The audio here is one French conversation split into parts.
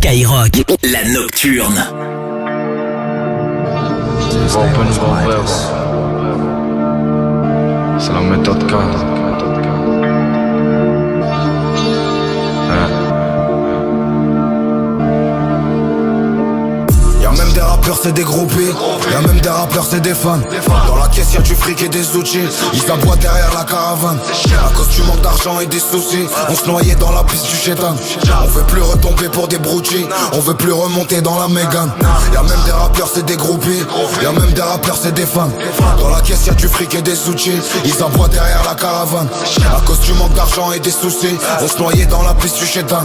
Skyrock, la nocturne. C'est la méthode K. Y'a même des rappeurs c'est des groupés, y'a même des rappeurs c'est des fans. Dans la caisse y'a du fric et des outils, ils aboient derrière la caravane. À cause du manque d'argent et des soucis, on se noyait dans la piste du chétan. On veut plus retomber pour des broutilles, on veut plus remonter dans la Mégane. Y'a même des rappeurs c'est des groupés, y'a même des rappeurs c'est des fans. Dans la caisse y'a du fric et des outils, ils aboient derrière la caravane. À cause du manque d'argent et des soucis, on se noyait dans la piste du chétan.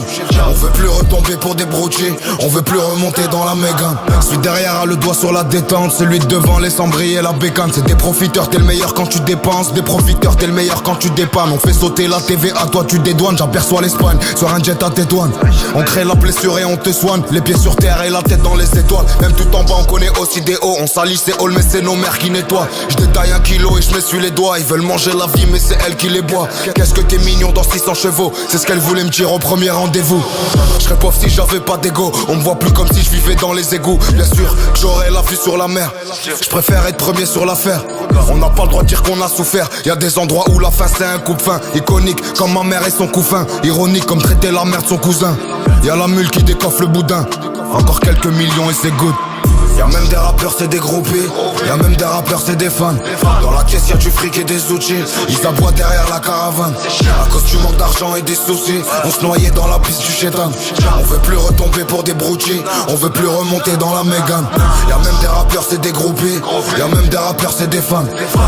On veut plus retomber pour des broutilles, on veut plus remonter dans la Mégane. Celui derrière a le doigt sur la détente, celui de devant laisse embrayer la bécane. C'est des profiteurs, t'es le meilleur quand tu dépenses. Des profiteurs, t'es le meilleur quand tu dépannes. On fait sauter la TV à toi, tu dédouanes. J'aperçois l'Espagne, sur un jet à tes douanes. On crée la blessure et on te soigne. Les pieds sur terre et la tête dans les étoiles. Même tout en bas on connaît aussi des hauts. On salit c'est all mais c'est nos mères qui nettoient. Je détaille 1 kilo et je m'essuie les doigts. Ils veulent manger la vie mais c'est elle qui les boit. Qu'est-ce que t'es mignon dans 600 chevaux. C'est ce qu'elle voulait me dire au premier rendez-vous. Je serais pauvre si j'avais pas d'ego. On me voit plus comme si je vivais dans les égouts. Bien sûr, j'aurais la vue sur la mer. Je préfère être premier sur l'affaire. On n'a pas le droit de dire qu'on a souffert. Y'a des endroits où la fin c'est un coup de fin. Iconique comme ma mère et son couffin. Ironique comme traiter la mère de son cousin. Y'a la mule qui décoiffe le boudin. Encore quelques millions et c'est good. Y'a même des rappeurs c'est des groupés, y'a même des rappeurs c'est des fans. Dans la caisse y'a du fric et des outils, ils aboient derrière la caravane. À cause du manque d'argent et des soucis, on se noyait dans la piste du chétan. On veut plus retomber pour des broutilles, on veut plus remonter dans la Mégane. Y'a même des rappeurs c'est des groupés, y'a même des rappeurs c'est des fans.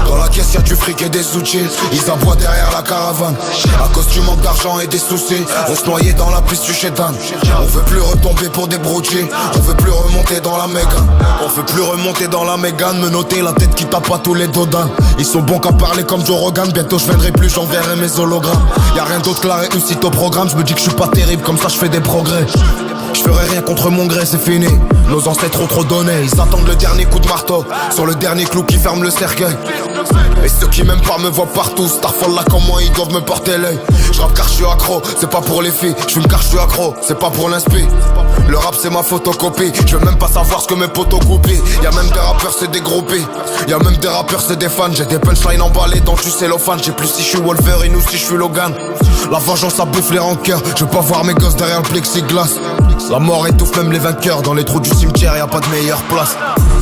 Dans la caisse y'a du fric et des outils, ils aboient derrière la caravane. À cause du manque d'argent et des soucis, on se noyait dans la piste du chétan. On veut plus retomber pour des broutilles, on veut plus remonter dans la Mégane. On veut plus remonter dans la Mégane, me noter la tête qui tape à tous les dodans. Ils sont bons qu'à parler comme Joe Rogan. Bientôt je viendrai plus, j'enverrai mes hologrammes. Y'a rien d'autre que la réussite au programme. Je me dis que je suis pas terrible, comme ça je fais des progrès. Je ferai rien contre mon gré, c'est fini. Nos ancêtres ont trop donné, ils attendent le dernier coup de marteau sur le dernier clou qui ferme le cercueil. Et ceux qui m'aiment pas me voient partout. Starfall là comme moi, ils doivent me porter l'œil. Je rappe car je suis accro, c'est pas pour les filles. Je fume car je suis accro, c'est pas pour l'inspi. Le rap c'est ma photocopie. Je veux même pas savoir ce que mes potos coupent. Y'a même des rappeurs c'est des groupés, y'a même des rappeurs c'est des fans. J'ai des punchlines emballées dans du cellophane. J'ai plus si je suis Wolverine ou si je suis Logan. La vengeance ça bouffe les rancœurs. Je veux pas voir mes gosses derrière le plexiglas. La mort étouffe même les vainqueurs. Dans les trous du cimetière y'a pas de meilleure place.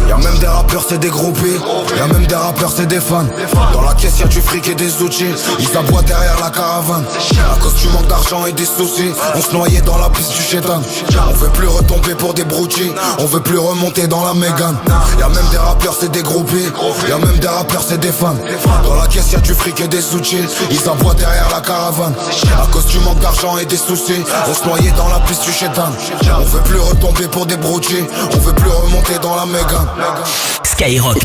Y'a même des rappeurs c'est des groupés, y'a même des rappeurs c'est des fans. Dans la caisse y'a du fric et des outils, ils aboient derrière la caravane. À cause du manque d'argent et des soucis, on se noyait dans la piste du chétan. On veut plus retomber pour des broutilles, on veut plus remonter dans la Mégane. Y'a même des rappeurs c'est des groupés, y'a même des rappeurs c'est des fans. Dans la caisse y'a du fric et des outils, ils aboient derrière la caravane. À cause du manque d'argent et des soucis, on se noyait dans la piste du chétan. On veut plus retomber pour des broutilles, on veut plus remonter dans la Mégane. Skyrock.